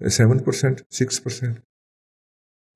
7%, 6%।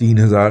3000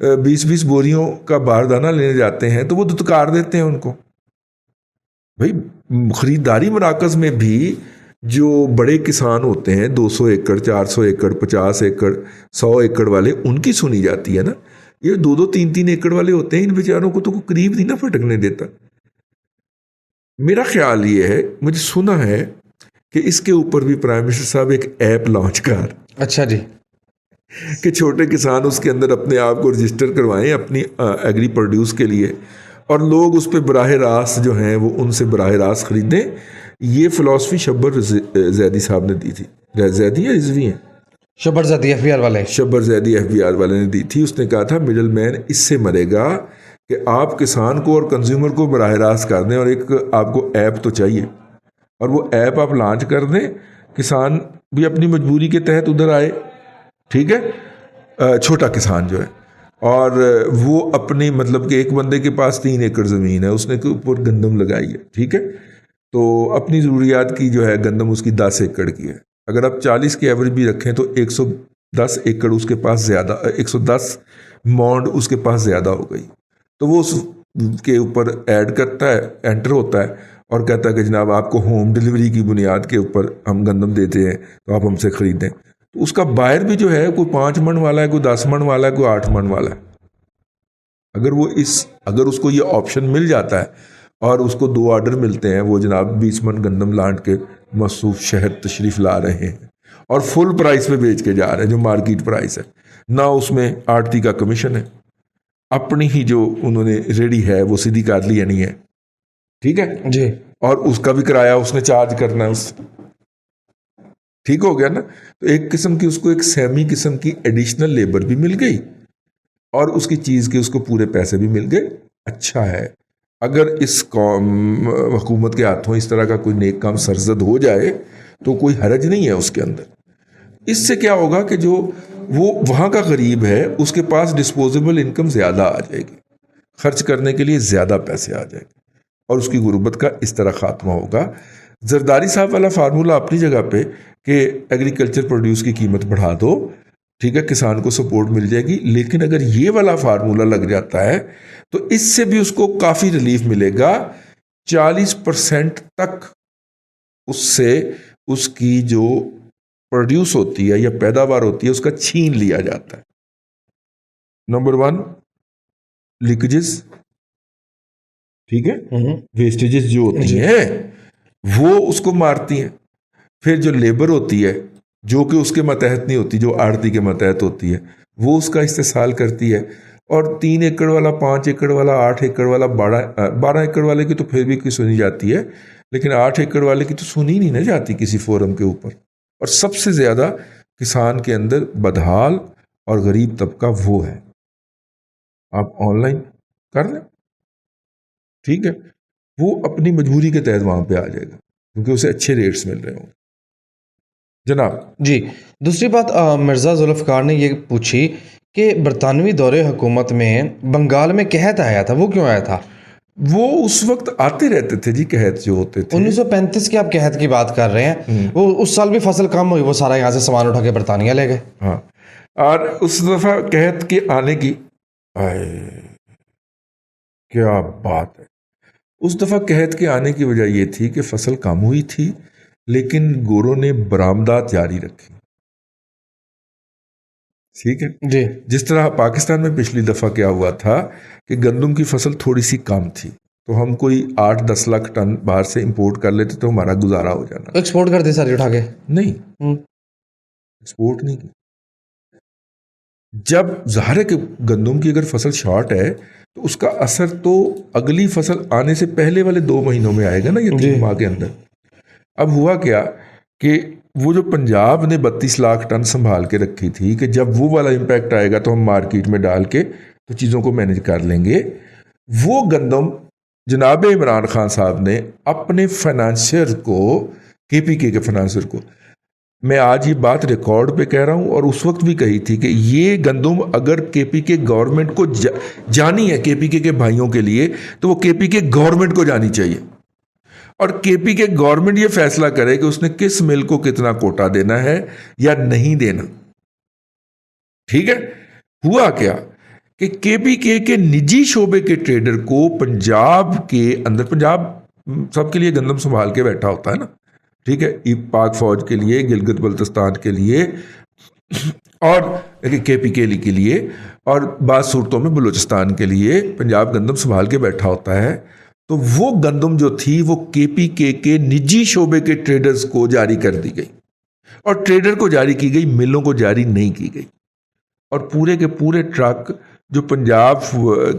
20 بوریوں کا باردانہ لینے جاتے ہیں تو وہ دتکار دیتے ہیں ان کو. بھائی خریداری مراکز میں بھی جو بڑے کسان ہوتے ہیں 200 ایکڑ 400 ایکڑ 50 ایکڑ 100 ایکڑ والے, ان کی سنی جاتی ہے نا. یہ 2 3 ایکڑ والے ہوتے ہیں, ان بیچاروں کو تو کوئی قریب نہیں نا پھٹکنے دیتا. میرا خیال یہ ہے, مجھے سنا ہے کہ اس کے اوپر بھی پرائم منسٹر صاحب ایک ایپ لانچ کر, اچھا جی, کہ چھوٹے کسان اس کے اندر اپنے آپ کو رجسٹر کروائیں اپنی ایگری پروڈیوس کے لیے, اور لوگ اس پہ براہ راست جو ہیں وہ ان سے براہ راست خریدیں. یہ فلاسفی شبر زیدی صاحب نے دی تھی. زیدی یا رضوی ہیں؟ شبر زیدی ایف بی آر والے. شبر زیدی ایف بی آر والے نے دی تھی. اس نے کہا تھا مڈل مین اس سے مرے گا کہ آپ کسان کو اور کنزیومر کو براہ راست کر دیں, اور ایک آپ کو ایپ تو چاہیے, اور وہ ایپ آپ لانچ کر دیں, کسان بھی اپنی مجبوری کے تحت ادھر آئے, ٹھیک ہے, چھوٹا کسان جو ہے, اور وہ اپنی مطلب کہ ایک بندے کے پاس 3 ایکڑ زمین ہے, اس نے اوپر گندم لگائی ہے, ٹھیک ہے, تو اپنی ضروریات کی جو ہے گندم اس کی 10 ایکڑ کی ہے. اگر آپ 40 کی ایوریج بھی رکھیں تو 110 ایکڑ اس کے پاس زیادہ, 110 مونڈ اس کے پاس زیادہ ہو گئی. تو وہ اس کے اوپر ایڈ کرتا ہے, انٹر ہوتا ہے, اور کہتا ہے کہ جناب آپ کو ہوم ڈیلیوری کی بنیاد کے اوپر ہم گندم دیتے ہیں تو آپ ہم سے خریدیں. تو اس کا بائر بھی جو ہے کوئی 5 من والا ہے, کوئی 10 من والا ہے, کوئی 8 من والا ہے. اگر اس کو یہ آپشن مل جاتا ہے اور اس کو 2 آرڈر ملتے ہیں, وہ جناب 20 من گندم لانٹ کے مصروف شہر تشریف لا رہے ہیں اور فل پرائس پہ بیچ کے جا رہے ہیں جو مارکیٹ پرائس ہے, نہ اس میں آڑتی کا کمیشن ہے, اپنی ہی جو انہوں نے ریڈی ہے وہ سیدھی کر لی نہیں ہے, ٹھیک ہے جی, اور اس کا بھی کرایہ اس نے چارج کرنا ہے اس, ٹھیک ہو گیا نا. تو ایک قسم کی اس کو ایک سیمی قسم کی ایڈیشنل لیبر بھی مل گئی, اور اس کی چیز کے اس کو پورے پیسے بھی مل گئے. اچھا ہے اگر اس قوم حکومت کے ہاتھوں اس طرح کا کوئی نیک کام سرزد ہو جائے تو کوئی حرج نہیں ہے اس کے اندر. اس سے کیا ہوگا کہ جو وہ وہاں کا غریب ہے اس کے پاس ڈسپوزیبل انکم زیادہ آ جائے گی, خرچ کرنے کے لیے زیادہ پیسے آ جائیں گے, اور اس کی غربت کا اس طرح خاتمہ ہوگا. زرداری صاحب والا فارمولہ اپنی جگہ پہ کہ ایگریکلچر پروڈیوس کی قیمت بڑھا دو, ٹھیک ہے, کسان کو سپورٹ مل جائے گی, لیکن اگر یہ والا فارمولہ لگ جاتا ہے تو اس سے بھی اس کو کافی ریلیف ملے گا. 40% تک اس سے اس کی جو پروڈیوس ہوتی ہے یا پیداوار ہوتی ہے اس کا چھین لیا جاتا ہے. نمبر 1 لیکیجز, ٹھیک ہے, ویسٹیجز جو ہوتی ہیں وہ اس کو مارتی ہیں. پھر جو لیبر ہوتی ہے جو کہ اس کے ماتحت نہیں ہوتی, جو آڑتی کے ماتحت ہوتی ہے, وہ اس کا استحصال کرتی ہے. اور 3 ایکڑ والا 5 ایکڑ والا 8 ایکڑ والا 12 ایکڑ والے کی تو پھر بھی سنی جاتی ہے, لیکن 8 ایکڑ والے کی تو سنی نہیں نہ جاتی کسی فورم کے اوپر. اور سب سے زیادہ کسان کے اندر بدحال اور غریب طبقہ وہ ہے. آپ آن لائن کر لیں, ٹھیک ہے, وہ اپنی مجبوری کے تحت وہاں پہ آ جائے گا کیونکہ اسے اچھے ریٹس مل رہے ہوں. جناب جی, دوسری بات مرزا ذوالفقار نے یہ پوچھی کہ برطانوی دور حکومت میں بنگال میں قحط آیا تھا, وہ کیوں آیا تھا؟ وہ اس وقت آتے رہتے تھے جی, قحط جو ہوتے تھے. 1935 کی آپ قحط کی بات کر رہے ہیں, وہ اس سال بھی فصل کم ہوئی, وہ سارا یہاں سے سامان اٹھا کے برطانیہ لے گئے. ہاں, اور اس دفعہ قحط کے آنے کی کیا بات ہے, اس دفعہ قحط کے آنے کی وجہ یہ تھی کہ فصل کم ہوئی تھی لیکن گوروں نے برآمدات جاری رکھی, ٹھیک ہے جی. جس طرح پاکستان میں پچھلی دفعہ کیا ہوا تھا کہ گندم کی فصل تھوڑی سی کم تھی تو ہم کوئی 8-10 لاکھ ٹن باہر سے امپورٹ کر لیتے تو ہمارا گزارا ہو جانا. ایکسپورٹ کر دی ساری اٹھا کے؟ نہیں, ایکسپورٹ نہیں کی. جب ظاہر ہے کہ گندم کی اگر فصل شارٹ ہے تو اس کا اثر تو اگلی فصل آنے سے پہلے والے 2 مہینوں میں آئے گا نا, یا 3 ماہ کے اندر. اب ہوا کیا کہ وہ جو پنجاب نے 32 لاکھ ٹن سنبھال کے رکھی تھی کہ جب وہ والا امپیکٹ آئے گا تو ہم مارکیٹ میں ڈال کے تو چیزوں کو مینج کر لیں گے, وہ گندم جناب عمران خان صاحب نے اپنے فائنانسر کو, کے پی کے فائنانسر کو, میں آج یہ بات ریکارڈ پہ کہہ رہا ہوں اور اس وقت بھی کہی تھی کہ یہ گندم اگر کے پی کے گورنمنٹ کو جانی ہے, کے پی کے بھائیوں کے لیے, تو وہ کے پی کے گورنمنٹ کو جانی چاہیے, اور کے پی کے گورنمنٹ یہ فیصلہ کرے کہ اس نے کس مل کو کتنا کوٹا دینا ہے یا نہیں دینا. ٹھیک ہے, ہوا کیا کہ KPK کے نجی شعبے کے ٹریڈر کو پنجاب کے اندر، پنجاب سب کے لیے گندم سنبھال کے بیٹھا ہوتا ہے نا، ٹھیک ہے، پاک فوج کے لیے، گلگت بلتستان کے لیے اور KPK کے لیے، اور بعض صورتوں میں بلوچستان کے لیے پنجاب گندم سنبھال کے بیٹھا ہوتا ہے. تو وہ گندم جو تھی وہ KPK کے نجی شعبے کے ٹریڈرز کو جاری کر دی گئی، اور ٹریڈر کو جاری کی گئی، ملوں کو جاری نہیں کی گئی. اور پورے کے پورے ٹرک جو پنجاب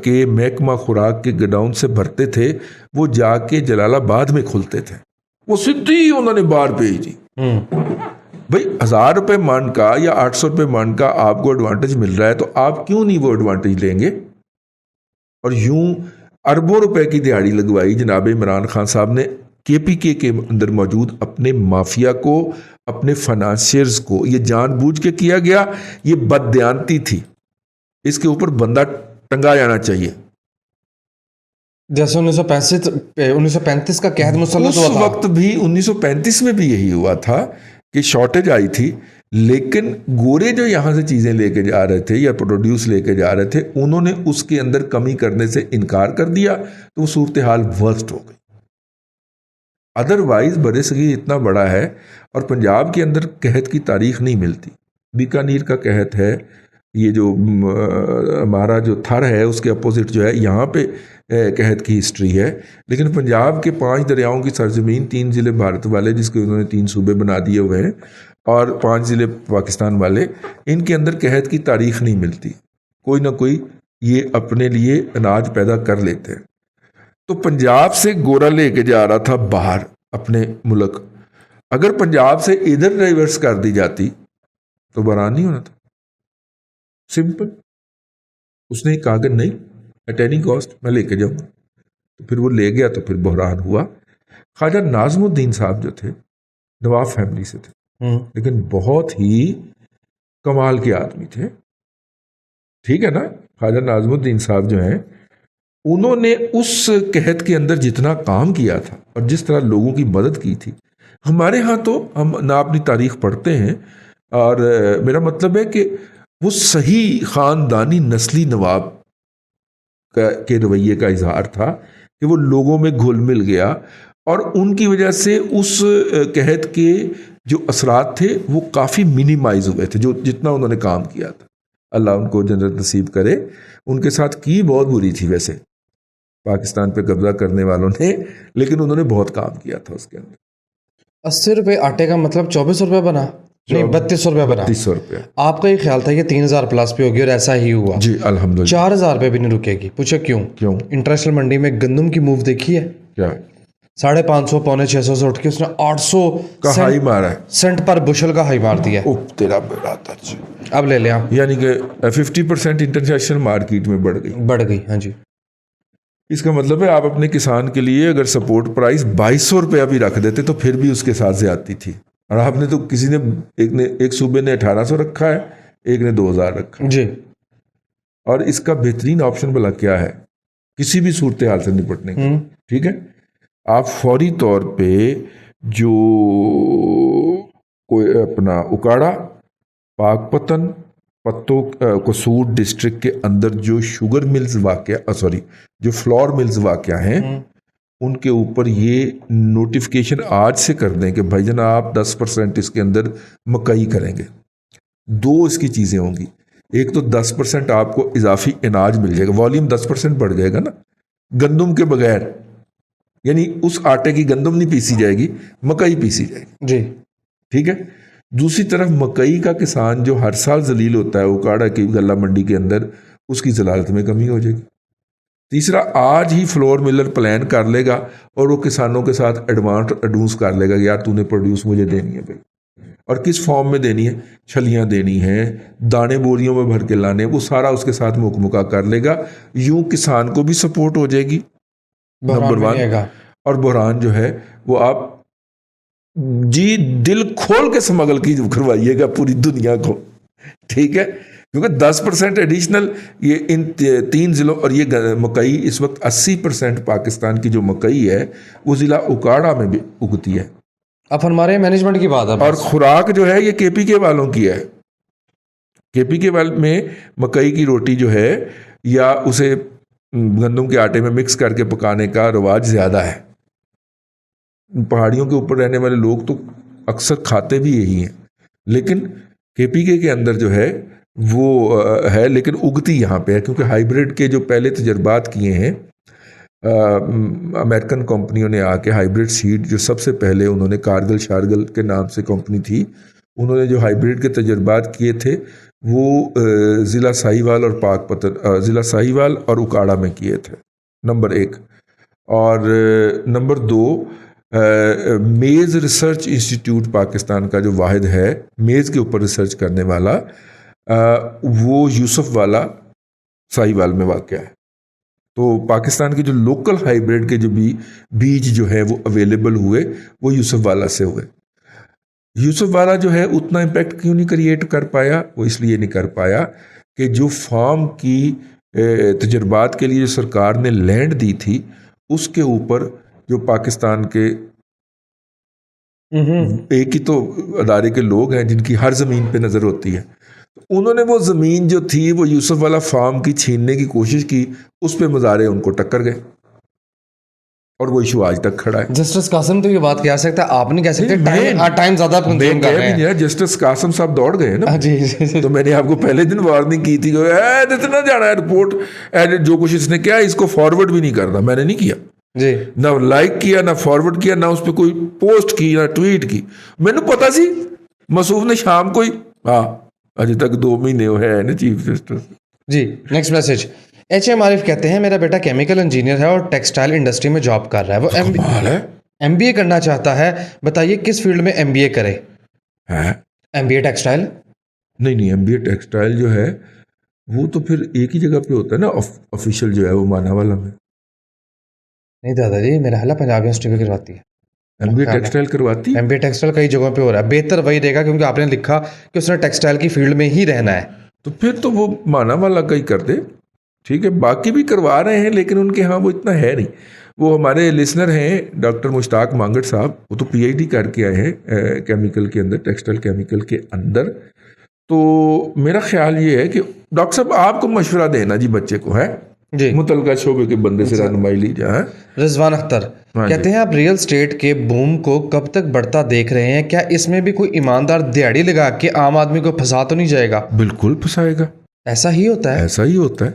کے محکمہ خوراک کے گڈاؤن سے بھرتے تھے وہ جا کے جلال آباد میں کھلتے تھے، وہ سیدھی انہوں نے باہر بھیج دی. بھائی 1000 روپے من کا یا 800 روپے من کا آپ کو ایڈوانٹیج مل رہا ہے تو آپ کیوں نہیں وہ ایڈوانٹیج لیں گے؟ اور یوں اربوں روپے کی دیہاڑی لگوائی جناب عمران خان صاحب نے KPK کے اندر موجود اپنے مافیا کو، اپنے فنانسیئرز کو. یہ جان بوجھ کے کیا گیا، یہ بددیانتی تھی، اس کے اوپر بندہ ٹنگا جانا چاہیے. جیسے 1935 کا قحط مسلط اس ہوا تھا، وقت بھی 1935 میں بھی یہی ہوا تھا کہ شارٹیج آئی تھی، لیکن گورے جو یہاں سے چیزیں لے کے جا رہے تھے یا پروڈیوس لے کے جا رہے تھے انہوں نے اس کے اندر کمی کرنے سے انکار کر دیا تو وہ صورتحال ورسٹ ہو گئی. ادروائز برِ صغیر اتنا بڑا ہے اور پنجاب کے اندر قحط کی تاریخ نہیں ملتی. بیکانیر کا قحط ہے، یہ جو ہمارا جو تھر ہے اس کے اپوزٹ جو ہے یہاں پہ قحط کی ہسٹری ہے. لیکن پنجاب کے 5 دریاؤں کی سرزمین، 3 ضلع بھارت والے جس کے انہوں نے 3 صوبے بنا دیے ہوئے ہیں، اور 5 ضلع پاکستان والے، ان کے اندر قحط کی تاریخ نہیں ملتی. کوئی نہ کوئی یہ اپنے لیے اناج پیدا کر لیتے ہیں. تو پنجاب سے گورا لے کے جا رہا تھا باہر اپنے ملک، اگر پنجاب سے ادھر ریورس کر دی جاتی تو بحران نہیں ہونا تھا. سمپل. اس نے کہا کہ نہیں، ایٹ اینی کاسٹ میں لے کے جاؤں گا، تو پھر وہ لے گیا تو پھر بحران ہوا. خواجہ ناظم الدین صاحب جو تھے نواب فیملی سے تھے، لیکن بہت ہی کمال کے آدمی تھے، ٹھیک ہے نا. خواجہ ناظم الدین صاحب جو ہیں انہوں نے اس قحط کے اندر جتنا کام کیا تھا اور جس طرح لوگوں کی مدد کی تھی، ہمارے ہاں تو ہم نہ اپنی تاریخ پڑھتے ہیں، اور میرا مطلب ہے کہ وہ صحیح خاندانی نسلی نواب کے رویے کا اظہار تھا کہ وہ لوگوں میں گھل مل گیا، اور ان کی وجہ سے اس قحط کے جو اثرات تھے وہ کافی منیمائز ہوئے تھے. جو جتنا انہوں نے کام کیا تھا، اللہ ان کو جنت نصیب کرے. ان کے ساتھ کی بہت بری تھی ویسے پاکستان پہ قبضہ کرنے والوں نے، لیکن انہوں نے بہت کام کیا تھا اس کے اندر. 80 روپے آٹے کا مطلب 2400 روپے بنا، نہیں 3200 روپے بنا. 3200 روپے. آپ کا یہ خیال تھا کہ 3000 پلس پہ ہوگی اور ایسا ہی ہوا. جی الحمدللہ. 4000 روپے بھی نہیں رکے گی. پوچھے کیوں؟ انٹرنیشنل منڈی میں گندم کی موو دیکھی ہے؟ کیا 550 پونے 600 سے اٹھ کے اس نے 800 کا ہائی مارا ہے، سینٹ پر بشل کا ہائی مار دیا. تیرا برادر. اب لے لیں آپ، یعنی کہ 50% انٹرنیشنل مارکیٹ میں بڑھ گئی. ہاں جی. اس کا مطلب ہے آپ اپنے کسان کے لیے اگر سپورٹ پرائز 2200 روپیہ بھی رکھ دیتے تو پھر بھی اس کے ساتھ زیادتی تھی. اور آپ نے تو کسی نے ایک صوبے نے 1800 رکھا ہے، ایک نے 2000 رکھا ہے. جی. اور اس کا بہترین آپشن بھلا کیا ہے کسی بھی صورتحال سے نپٹنے کا؟ ٹھیک ہے، آپ فوری طور پہ جو کوئی اپنا اکاڑا، پاک پتن، پتوں قصور ڈسٹرکٹ کے اندر جو شوگر ملز جو فلور ملز واقع ہیں ان کے اوپر یہ نوٹیفیکیشن آج سے کر دیں کہ بھائی جان آپ 10% اس کے اندر مکئی کریں گے. 2 اس کی چیزیں ہوں گی، ایک تو 10% آپ کو اضافی اناج مل جائے گا، والیوم 10% بڑھ جائے گا نا گندم کے بغیر، یعنی اس آٹے کی گندم نہیں پیسی جائے گی، مکئی پیسی جائے گی. جی ٹھیک ہے. دوسری طرف مکئی کا کسان جو ہر سال ذلیل ہوتا ہے اکاڑا کی غلہ منڈی کے اندر، اس کی ذلالت میں کمی ہو جائے گی. تیسرا، آج ہی فلور ملر پلان کر لے گا اور وہ کسانوں کے ساتھ ایڈوانس کر لے گا کہ یار تو نے پروڈیوس مجھے دینی ہے بھائی، اور کس فارم میں دینی ہے، چھلیاں دینی ہیں، دانے بوریوں میں بھر کے لانے، وہ سارا اس کے ساتھ مکمکا کر لے گا. یوں کسان کو بھی سپورٹ ہو جائے گی، نمبر 1. اور بحران جو ہے وہ آپ جی دل کھول کے سمگل کی کروائیے گا پوری دنیا کو. ٹھیک ہے، کیونکہ 10% ایڈیشنل یہ ان 3 ضلعوں، اور یہ مکئی اس وقت 80% پاکستان کی جو مکئی ہے وہ ضلع اکاڑا میں بھی اگتی ہے. اب ہمارے مینجمنٹ کی بات ہے، اور خوراک جو ہے یہ KPK والوں کی ہے. KPK والے میں مکئی کی روٹی جو ہے یا اسے گندم کے آٹے میں مکس کر کے پکانے کا رواج زیادہ ہے. پہاڑیوں کے اوپر رہنے والے لوگ تو اکثر کھاتے بھی یہی ہیں. لیکن KPK کے اندر جو ہے وہ ہے، لیکن اگتی یہاں پہ ہے کیونکہ ہائیبریڈ کے جو پہلے تجربات کیے ہیں امریکن کمپنیوں نے آ کے ہائیبریڈ سیڈ جو سب سے پہلے انہوں نے کارگل شارگل کے نام سے کمپنی تھی، انہوں نے جو ہائیبریڈ کے تجربات کیے تھے وہ ضلع ساہیوال اور ضلع ساہیوال اور اکاڑا میں کیے تھے، نمبر 1. اور نمبر 2، میز ریسرچ انسٹیٹیوٹ پاکستان کا جو واحد ہے میز کے اوپر ریسرچ کرنے والا، وہ یوسف والا ساہیوال میں واقع ہے. تو پاکستان کے جو لوکل ہائیبریڈ کے جو بیج جو ہے وہ اویلیبل ہوئے وہ یوسف والا سے ہوئے. یوسف والا جو ہے اتنا امپیکٹ کیوں نہیں کریٹ کر پایا؟ وہ اس لیے نہیں کر پایا کہ جو فارم کی تجربات کے لیے جو سرکار نے لینڈ دی تھی اس کے اوپر جو پاکستان کے ایک ہی تو ادارے کے لوگ ہیں جن کی ہر زمین پہ نظر ہوتی ہے، انہوں نے وہ زمین جو تھی وہ یوسف والا فارم کی چھیننے کی کوشش کی، اس پہ مظاہرے ان کو ٹکر گئے اور وہ ایشو آج تک کھڑا ہے. جسٹس قاسم تو یہ بات کہہ سکتا ہے، آپ نہیں کہہ سکتے ٹائم زیادہ کنزیوم کر رہے ہیں. جسٹس قاسم صاحب دوڑ گئے نا. جی تو میں نے آپ کو پہلے دن وارننگ کی تھی کہ اتنا جانا ہے رپورٹ، جو کچھ اس نے کیا اس کو فارورڈ بھی نہیں کرنا. میں نے نہیں کیا جی، نہ لائک کیا نہ فارورڈ کیا نہ اس پہ کوئی پوسٹ کی نہ ٹویٹ کی. مینو پتا سی مسعود نے شام کو ہی ابھی تک 2 مہینے ہوئے ہیں نا چیف جسٹس. جی نیکسٹ میسج. HM عارف کہتے ہیں میرا بیٹا کیمیکل انجینئر ہے اور ٹیکسٹائل انڈسٹری میں جاب کر رہا ہے. وہ MBA کرنا چاہتا ہے، بتائیے کس فیلڈ میں MBA کرے؟ MBA textile? نہیں MBA ٹیکسٹائل جو ہے وہ تو پھر ایک ہی جگہ پہ ہوتا ہے نا، آفیشیل جو ہے وہ مانا والا میں. نہیں دادا جی، میرا حال پنجاب یونیورسٹی بھی کرواتی ہے. MBA ٹیکسٹائل کرواتی ہے. MBA ٹیکسٹائل کئی جگہوں پہ ہو رہا ہے. بہتر وہی رہے گا کیونکہ آپ نے لکھا کہ اس نے ٹیکسٹائل کی فیلڈ میں ہی رہنا ہے. تو پھر تو وہ مانا والا کا ہی کر دے، ٹھیک ہے. باقی بھی کروا رہے ہیں لیکن ان کے ہاں وہ اتنا ہے نہیں. وہ ہمارے لسنر ہیں ڈاکٹر مشتاق مانگڑ صاحب، وہ تو PhD کر کے آئے ہیں کیمیکل کے اندر، ٹیکسٹائل کیمیکل کے اندر. تو میرا خیال یہ ہے کہ ڈاکٹر صاحب آپ کو مشورہ دینا جی بچے کو ہے جی، متعلقہ شعبے کے بندے سے رہنمائی لی جائے. رضوان اختر کہتے ہیں آپ ریئل اسٹیٹ کے بوم کو کب تک بڑھتا دیکھ رہے ہیں؟ کیا اس میں بھی کوئی ایماندار دیہڑی لگا کے عام آدمی کو پھنسا تو نہیں جائے گا؟ بالکل پھنسائے گا. ایسا ہی ہوتا ہے. ایسا ہی ہوتا ہے.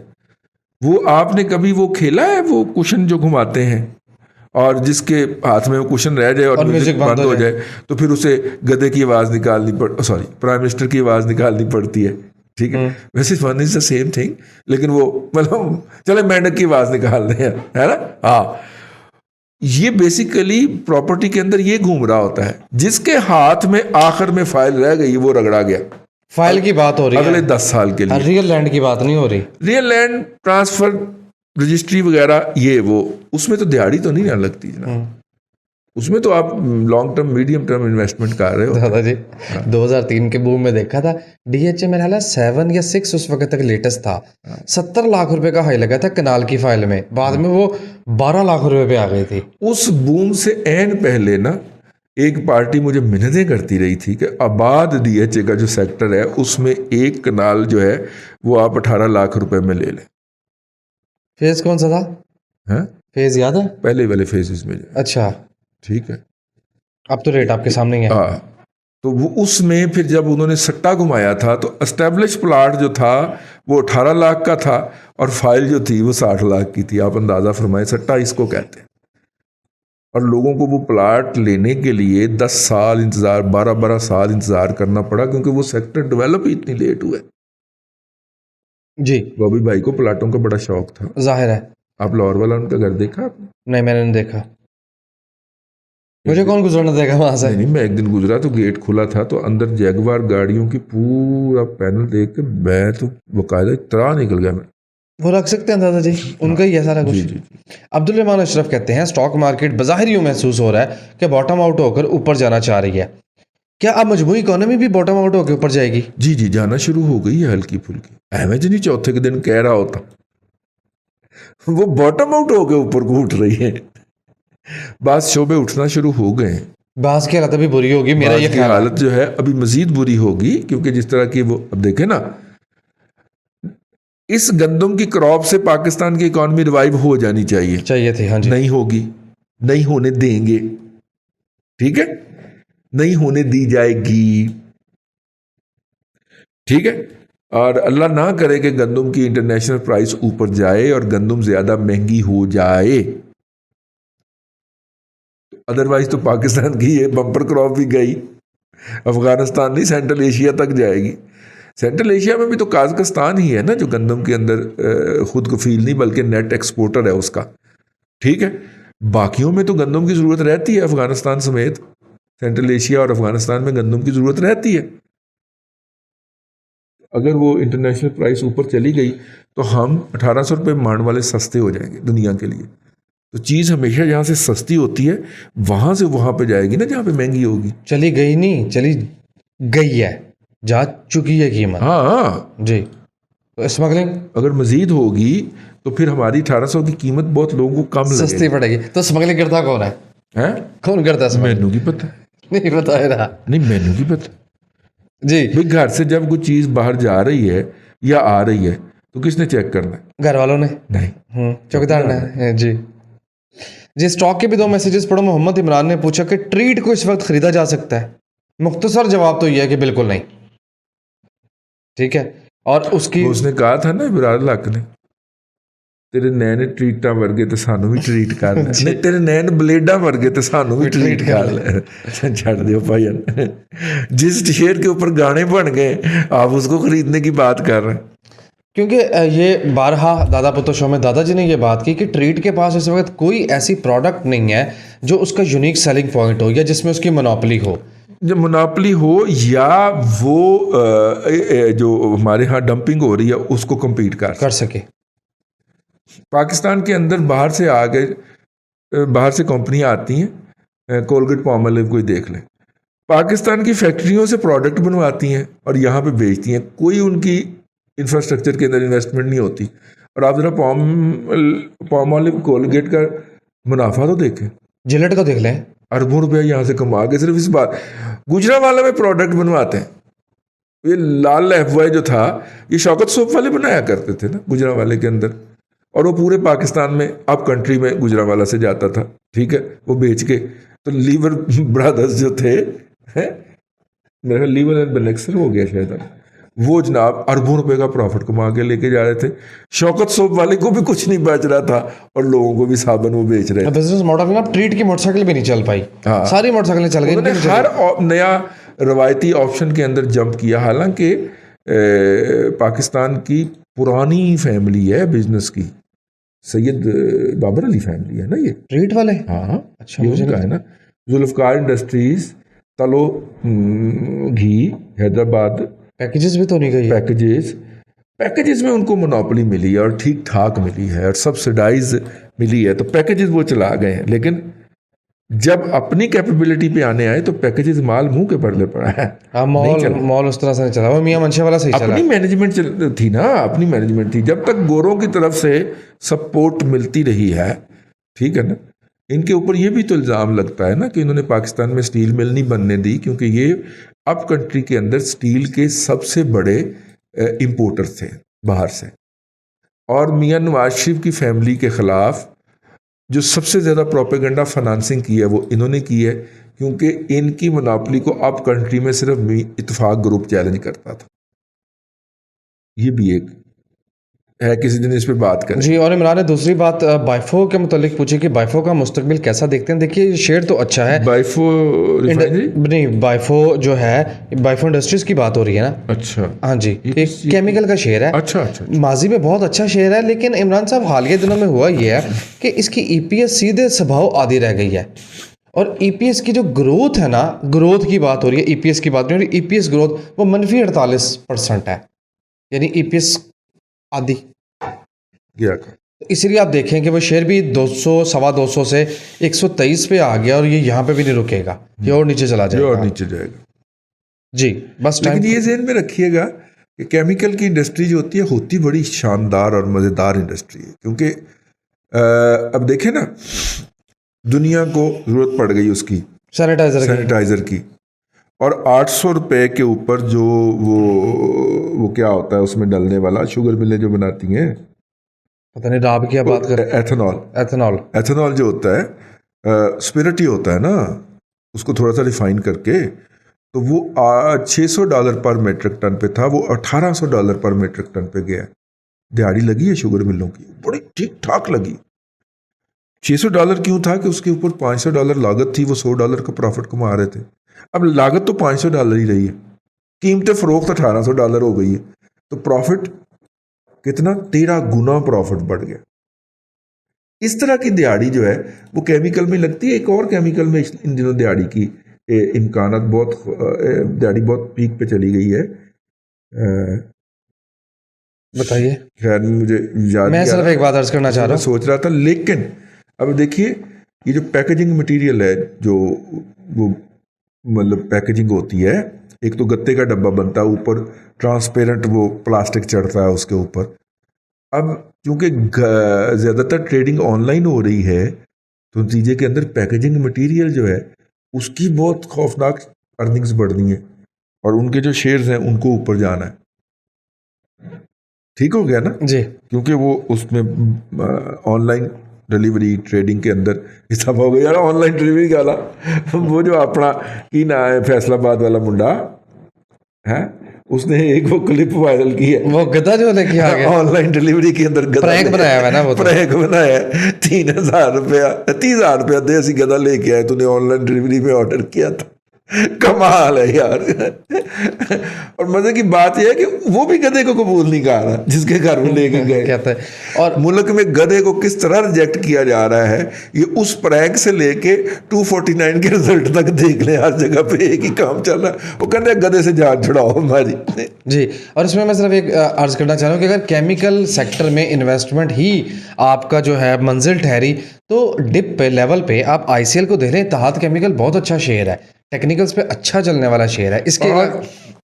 وہ آپ نے کبھی وہ کھیلا ہے وہ کشن جو گھماتے ہیں اور جس کے ہاتھ میں وہ کشن رہ جائے اور میوزک بند ہو جائے تو پھر اسے گدے کی آواز نکالنی پرائم منسٹر کی آواز نکالنی پڑتی ہے، ٹھیک ہے. ویسے one is the same thing, لیکن وہ مطلب چلے مینڈک کی آواز نکال رہے ہیں، ہے نا. یہ بیسیکلی پراپرٹی کے اندر یہ گھوم رہا ہوتا ہے. جس کے ہاتھ میں آخر میں فائل رہ گئی وہ رگڑا گیا. فائل کی بات ہو رہی ہے اگلے 10 سال کے لیے. ریئل لینڈ کی بات نہیں ہو رہی. ریئل لینڈ ٹرانسفر رجسٹری وغیرہ یہ وہ اس میں تو دیہڑی تو نہیں نہ لگتی جناب. اس میں تو آپ long term medium term investment کر رہے ہو. دادا جی 2003 کے بوم میں دیکھا تھا DHA میرا حال 7 یا 6 اس وقت تک لیٹسٹ تھا. 70 لاکھ روپے کا ہائی لگا تھا کنال کی فائل میں، بعد میں وہ 12 لاکھ روپے پہ آ گئی تھی. اس بوم سے این پہلے نا ایک پارٹی مجھے منتیں کرتی رہی تھی کہ آباد DHA کا جو سیکٹر ہے اس میں ایک کنال جو ہے وہ آپ 18 لاکھ روپے میں لے لیں. فیز کون سا تھا؟ فیز یاد ہے؟ پہلے والے فیزز میں. اچھا ٹھیک ہے. اب تو ریٹ آپ کے سامنے ہی ہے. تو وہ اس میں پھر جب انہوں نے سٹا گھمایا تھا تو اسٹیبلش پلاٹ جو تھا وہ 18 لاکھ کا تھا اور فائل جو تھی وہ 60 لاکھ کی تھی. آپ اندازہ فرمائیں، سٹا اس کو کہتے ہیں. اور لوگوں کو وہ پلاٹ لینے کے لیے 10 سال انتظار، 12 سال انتظار کرنا پڑا کیونکہ وہ سیکٹر ڈیولپ ہی اتنی لیٹ ہوئے. جی بابی بھائی کو پلاٹوں کا بڑا شوق تھا، ظاہر ہے. آپ لاہور والا ان کا گھر دیکھا آپ نے؟ نہیں میں نے نہیں دیکھا. مجھے کون گزرنا دے گا وہاں سے؟ نہیں میں ایک دن گزرا تو گیٹ کھلا تھا تو اندر جیگوار گاڑیوں کی پورا پینل دیکھ کے میں تو باقاعدہ اترا نکل گیا. میں وہ رکھ سکتے ہیں دادا جی، ان کا ہی ہے سارا کچھ. جی. عبدالرحمان اشرف کہتے ہیں اسٹاک مارکیٹ بظاہر یوں محسوس ہو رہا ہے کہ باٹم آؤٹ ہو کر اوپر جانا چاہ رہی ہے. کیا اب مجموعی اکانومی بھی باٹم آؤٹ ہو کے اوپر جائے گی؟ جی جانا شروع ہو گئی ہے ہلکی پھلکی. احمد نہیں چوتھے کے دن کہہ رہا ہوتا وہ باٹم آؤٹ ہو کے اوپر کو اٹھ رہی ہے. بعض شعبے اٹھنا شروع ہو گئے ہیں. بعض کی حالت ابھی بری ہوگی، میرا یہ خیال ہے. حالت جو ہے ابھی مزید بری ہوگی کیونکہ جس طرح کی وہ اب دیکھیں نا اس گندم کی کراپ سے پاکستان کی اکانومی ریوائیو ہو جانی چاہیے تھی. ہاں جی. نہیں ہوگی, نہیں ہونے دیں گے, ٹھیک ہے, نہیں ہونے دی جائے گی, ٹھیک ہے. اور اللہ نہ کرے کہ گندم کی انٹرنیشنل پرائس اوپر جائے اور گندم زیادہ مہنگی ہو جائے, ادروائز تو پاکستان کی یہ بمپر کراپ بھی گئی, افغانستان نہیں سینٹرل ایشیا تک جائے گی. سینٹرل ایشیا میں بھی تو قازقستان ہی ہے نا جو گندم کے اندر خود کفیل نہیں بلکہ نیٹ ایکسپورٹر ہے اس کا, ٹھیک ہے. باقیوں میں تو گندم کی ضرورت رہتی ہے, افغانستان سمیت سینٹرل ایشیا اور افغانستان میں گندم کی ضرورت رہتی ہے. اگر وہ انٹرنیشنل پرائس اوپر چلی گئی تو ہم 1800 روپے مان والے سستے ہو جائیں گے دنیا کے لیے. تو چیز ہمیشہ جہاں سے سستی ہوتی ہے وہاں سے وہاں پہ جائے گی نا جہاں پہ مہنگی ہوگی. چلی گئی نہیں, چلی گئی ہے, جا چکی ہے قیمت. ہاں جی. تو اسمگلنگ اگر مزید ہوگی تو پھر ہماری 1800 کی قیمت بہت لوگوں کو کم لگے سستی پڑے گی. تو اسمگلنگ کرتا کون ہے؟ کون کرتا ہے؟ مینو کی پتہ نہیں بتا رہا. نہیں, مینو کی پتہ جی. بھائی گھر سے جب کوئی چیز باہر جا رہی ہے یا آ رہی ہے تو کس نے چیک کرنا ہے؟ گھر والوں نے. نہیں, چوکیدار نے. جی جی. اسٹاک کے بھی 2 میسیجز پڑھو. محمد عمران نے پوچھا کہ ٹریٹ کو اس وقت خریدا جا سکتا ہے. مختصر جواب تو یہ ہے کہ بالکل نہیں. ٹھیک ہے. اور اس نے کہا تھا نا براد الحق نے, تیرے نین ٹریٹاں ورگے تو سانو بھی ٹریٹ کر لے, نہیں تیرے نین بلیڈاں ورگے تو سانو بھی ٹریٹ کر لے. چھڑ دیو بھائی, جس شیر کے اوپر گانے بن گئے آپ اس کو خریدنے کی بات کر رہے ہیں. کیونکہ یہ بارہا دادا پتو شو میں دادا جی نے یہ بات کی کہ ٹریٹ کے پاس اس وقت کوئی ایسی پروڈکٹ نہیں ہے جو اس کا یونیک سیلنگ پوائنٹ ہو یا جس میں اس کی منوپلی ہو. جو مناپلی ہو یا وہ جو ہمارے ہاں ڈمپنگ ہو رہی ہے اس کو کمپیٹ کر سکے. پاکستان کے اندر باہر سے کمپنیاں آتی ہیں, کولگیٹ پالمولیو کوئی دیکھ لیں, پاکستان کی فیکٹریوں سے پروڈکٹ بنواتی ہیں اور یہاں پہ بیچتی ہیں. کوئی ان کی انفراسٹرکچر کے اندر انویسٹمنٹ نہیں ہوتی. اور آپ ذرا پالمولیو کولگیٹ کا منافع تو دیکھیں, جلیٹ کو دیکھ لیں, اربوں روپیہ یہاں سے کما کے صرف اس بات. گجرانوالہ میں پروڈکٹ بنواتے ہیں. یہ لال لائف جو تھا یہ شوکت سوپ والے بنایا کرتے تھے نا گجرانوالے کے اندر, اور وہ پورے پاکستان میں اب کنٹری میں گجرانوالہ سے جاتا تھا, ٹھیک ہے, وہ بیچ کے. تو لیور برادرز جو تھے, میرا خیال لیور اینڈ بلیکسر ہو گیا شاید, وہ جناب اربوں روپے کا پروفٹ کما کے لے کے جا رہے تھے. شوکت سوپ والے کو بھی کچھ نہیں بچ رہا تھا اور لوگوں کو بھی صابن وہ بیچ رہے تھے. بزنس ماڈل نا ٹریٹ کی موٹر سائیکل بھی نہیں چل پائی, ساری موٹر سائیکلیں چل گئی. ہر نیا روایتی آپشن کے اندر جمپ کیا. حالانکہ پاکستان کی پرانی فیملی ہے بزنس کی, سید بابر علی فیملی ہے نا یہ ٹریٹ والے. ہاں اچھا, یہ ان کا ہے نا. ذوالفقار انڈسٹریز, تلو گھی حیدرآباد, پیکیجز بھی تو نہیں گئی. پیکیجز میں ان کو منوپلی ملی ہے اور ٹھیک ٹھاک ملی ہے اور سبسڈائز ملی ہے, تو پیکیجز وہ چلا گئے ہیں. لیکن جب اپنی کیپیبلٹی پہ آنے آئے تو پیکیجز مال منہ کے پرلے پڑا ہے. مال اس طرح سے نہیں چلا, وہ میاں منشا والا صحیح چلا. اپنی مینجمنٹ تھی نا, اپنی مینجمنٹ تھی. جب تک گوروں کی طرف سے سپورٹ ملتی رہی ہے, ٹھیک ہے نا. ان کے اوپر یہ بھی تو الزام لگتا ہے نا کہ انہوں نے پاکستان میں سٹیل مل نہیں بننے دی, کیونکہ یہ اب کنٹری کے اندر سٹیل کے سب سے بڑے امپورٹر تھے باہر سے. اور میاں نواز شریف کی فیملی کے خلاف جو سب سے زیادہ پروپیگنڈا فنانسنگ کی ہے وہ انہوں نے کی ہے, کیونکہ ان کی مناپلی کو اب کنٹری میں صرف اتفاق گروپ چیلنج کرتا تھا. یہ بھی ایک ہے, کسی دن اس پہ بات کریں. جی. اور عمران نے دوسری بات بائفو کے متعلق پوچھی کہ بائفو کا مستقبل کیسا دیکھتے ہیں. دیکھیے شیئر تو اچھا ہے. بائفو نہیں, بائفو جو ہے بائفو انڈسٹریز کی بات ہو رہی ہے نا. اچھا, ہاں جی, ایک کیمیکل کا شیئر ہے. اچھا, ماضی میں بہت اچھا شیئر ہے, لیکن عمران صاحب حالیہ دنوں میں ہوا یہ ہے کہ اس کی ای پی ایس سیدھے سبھاؤ آدھی رہ گئی ہے. اور ای پی ایس کی جو گروتھ ہے نا, گروتھ کی بات ہو رہی ہے, ای پی ایس کی بات نہیں ہو رہی. ای پی ایس گروتھ وہ -48% ہے, یعنی ای پی ایس آدھی. اس لیے آپ دیکھیں کہ وہ شیئر بھی 200 250 سے 123 پہ آ گیا, اور یہ یہاں پہ بھی نہیں رکے گا, یہ اور نیچے چلا جائے گا. اور نیچے جائے گا. جی بس. لیکن یہ ذہن میں رکھیے گا کہ کیمیکل کی انڈسٹری جو ہوتی بڑی شاندار اور مزیدار انڈسٹری ہے. کیونکہ اب دیکھیں نا, دنیا کو ضرورت پڑ گئی اس کی سینیٹائزر کی, اور 800 روپے کے اوپر جو وہ کیا ہوتا ہے اس میں ڈلنے والا، شوگر ملیں جو بناتی ہیں، پتہ نہیں راب کیا بات کر ایتھنال جو ہوتا ہے اسپرٹ ہی ہوتا ہے نا، اس کو تھوڑا سا ریفائن کر کے، تو وہ $600 پر میٹرک ٹن پہ تھا، وہ $1800 پر میٹرک ٹن پہ گیا. دیہڑی لگی ہے شوگر ملوں کی، بڑی ٹھیک ٹھاک لگی. $600 کیوں تھا کہ اس کے اوپر $500 لاگت تھی، وہ $100 کا پروفٹ کما رہے تھے. اب لاگت تو $500 ہی رہی ہے، قیمت فروخت $1800 ہو گئی ہے، تو پروفٹ کتنا؟ 13 گنا پروفٹ بڑھ گیا. اس طرح کی دیہڑی جو ہے وہ کیمیکل میں لگتی ہے. ایک اور کیمیکل میں ان دنوں دیہڑی کی امکانات بہت، دیہڑی بہت پیک پہ چلی گئی ہے. بتائیے. خیر مجھے یاد، میں صرف ایک بات عرض کرنا چاہ رہا ہوں، سوچ رہا تھا. لیکن اب دیکھیے یہ جو پیکیجنگ مٹیریل ہے، جو وہ مطلب پیکیجنگ ہوتی ہے، ایک تو گتے کا ڈبہ بنتا ہے، اوپر ٹرانسپیرنٹ وہ پلاسٹک چڑھتا ہے اس کے اوپر. اب کیونکہ زیادہ تر ٹریڈنگ آن لائن ہو رہی ہے، تو نتیجے کے اندر پیکیجنگ مٹیریل جو ہے اس کی بہت خوفناک ارننگز بڑھ رہی ہیں، اور ان کے جو شیئرز ہیں ان کو اوپر جانا ہے. ٹھیک ہو گیا نا جی، کیونکہ وہ اس میں آن لائن ڈلیوری ٹریڈنگ کے اندر اضافہ ہو گیا. آن لائن ڈلیوری والا وہ جو اپنا کی نا ہے فیصل آباد والا منڈا ہے، اس نے ایک وہ کلپ وائرل کی ہے، وہ گدا جو لے کے آ گیا آن لائن ڈلیوری کے اندر گدا پرینک بنایا ہوا ہے نا، وہ پرینک بنایا ہے. 3000 روپیہ 30,000 روپیہ دے اسی گدا لے کے آئے، تو نے آن لائن ڈلیوری میں آرڈر کیا تھا. کمال ہے یار. اور مزے کی بات یہ ہے کہ وہ بھی گدھے کو قبول نہیں کر رہا جس کے گھر میں لے کے گئے. کہتا ہے. اور ملک میں گدھے کو کس طرح ریجیکٹ کیا جا رہا ہے، یہ اس پرینک سے لے کے 249 کے رزلٹ تک دیکھ لیں. ہر جگہ پہ ایک ہی کام چل رہا ہے، وہ کہتے ہیں گدھے سے جان چھڑاؤ ہماری. جی. اور اس میں صرف ایک عرض کرنا چاہ رہا ہوں کہ اگر کیمیکل سیکٹر میں انویسٹمنٹ ہی آپ کا جو ہے منزل ٹھہری، تو ڈپ پہ لیول پہ آپ ICL کو دے لیں. اتحاد کیمیکل بہت اچھا شیئر ہے، ٹیکنیکلز پہ اچھا چلنے والا شیئر ہے. اس کے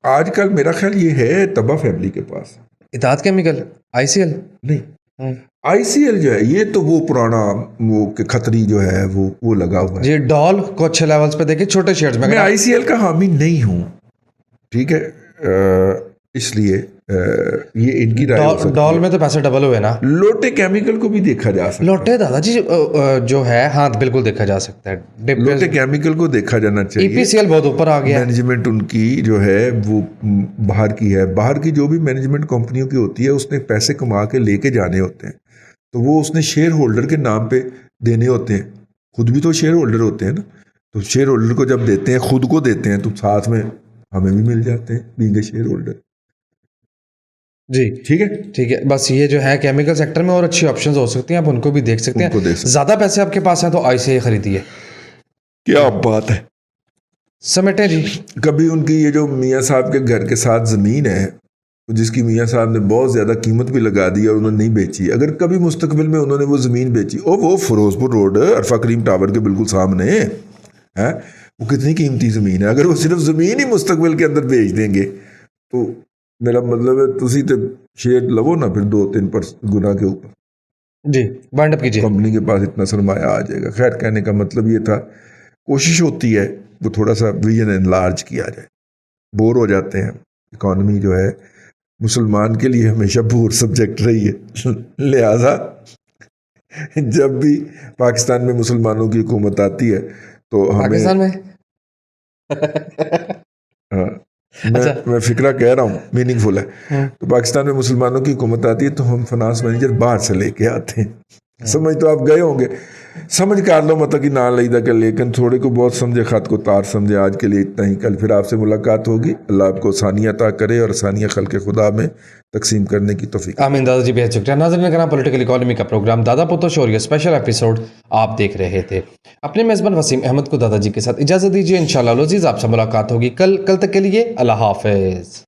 آج کل میرا خیال یہ ہے تبا فیملی کے پاس اتحاد کیمیکل ICL نہیں، ICL جو ہے یہ تو وہ پرانا وہ کہ کھتری جو ہے وہ لگا ہوا ہے. جی. ڈال کو اچھے لیولز پہ دیکھیں، چھوٹے شیئرز میں. میں ICL کا حامی نہیں ہوں، ٹھیک ہے، اس لیے یہ ان کی رائے ہو سکتی ہے. ڈال میں تو پیسے ڈبل ہوئے نا. لوٹے کیمیکل کو بھی دیکھا جا سکتا ہے. لوٹے دادا جی جو ہے، ہاں بالکل دیکھا جا سکتا ہے. لوٹے کیمیکل کو دیکھا جانا چاہیے. EPCL بہت اوپر آ گیا. مینجمنٹ ان کی جو ہے وہ باہر کی ہے. باہر کی جو بھی مینجمنٹ کمپنیوں کی ہوتی ہے اس نے پیسے کما کے لے کے جانے ہوتے ہیں، تو وہ اس نے شیئر ہولڈر کے نام پہ دینے ہوتے ہیں. خود بھی تو شیئر ہولڈر ہوتے ہیں نا، تو شیئر ہولڈر کو جب دیتے ہیں، خود کو دیتے ہیں، تو ساتھ میں ہمیں بھی مل جاتے ہیں بینگ اے شیئر ہولڈر. جی ٹھیک ہے، ٹھیک ہے. بس یہ جو ہے کیمیکل سیکٹر میں اور اچھی آپشنز ہو سکتی ہیں، آپ ان کو بھی دیکھ سکتے ہیں. زیادہ پیسے آپ کے پاس ہیں تو ICL خریدیے. کیا بات ہے. سمیٹیں جی. کبھی ان کی یہ جو میاں صاحب کے گھر کے ساتھ زمین ہے، جس کی میاں صاحب نے بہت زیادہ قیمت بھی لگا دی اور انہوں نے نہیں بیچی، اگر کبھی مستقبل میں انہوں نے وہ زمین بیچی، وہ فیروز پور روڈ عرفہ کریم ٹاور کے بالکل سامنے ہے، وہ کتنی قیمتی زمین ہے. اگر وہ صرف زمین ہی مستقبل کے اندر بیچ دیں گے تو میرا مطلب ہے تسی تو شیئر لو نا پھر 2-3% گنا کے اوپر. جی بائنڈ اپ کیجیے. کمپنی کے پاس اتنا سرمایہ آ جائے گا. خیر کہنے کا مطلب یہ تھا، کوشش ہوتی ہے وہ تھوڑا سا ویژن انلارج کیا جائے. بور ہو جاتے ہیں. اکانومی جو ہے مسلمان کے لیے ہمیشہ بور سبجیکٹ رہی ہے، لہذا جب بھی پاکستان میں مسلمانوں کی حکومت آتی ہے تو ہمیں پاکستان میں میں فکرہ کہہ رہا ہوں، میننگ فل ہے. تو پاکستان میں مسلمانوں کی حکومت آتی ہے تو ہم فنانس مینیجر باہر سے لے کے آتے ہیں. سمجھ تو آپ گئے ہوں گے، سمجھ کر لو مطلب کہ نہ لیدہ کر، لیکن تھوڑے کو بہت سمجھے، خط کو تار سمجھے. آج کے لیے اتنا ہی. کل پھر آپ سے ملاقات ہوگی. اللہ آپ کو آسانیاں عطا کرے اور آسانیاں خلق خدا میں تقسیم کرنے کی توفیق. آمین. دادا جی بہت شکریہ. ناظرین کرام، پولیٹیکل اکانومی کا پروگرام دادا پوتو شو اور یہ اسپیشل ایپیسوڈ آپ دیکھ رہے تھے. اپنے میزبان وسیم احمد کو دادا جی کے ساتھ اجازت دیجیے. انشاءاللہ العزیز آپ سے ملاقات ہوگی کل تک کے لیے اللہ حافظ.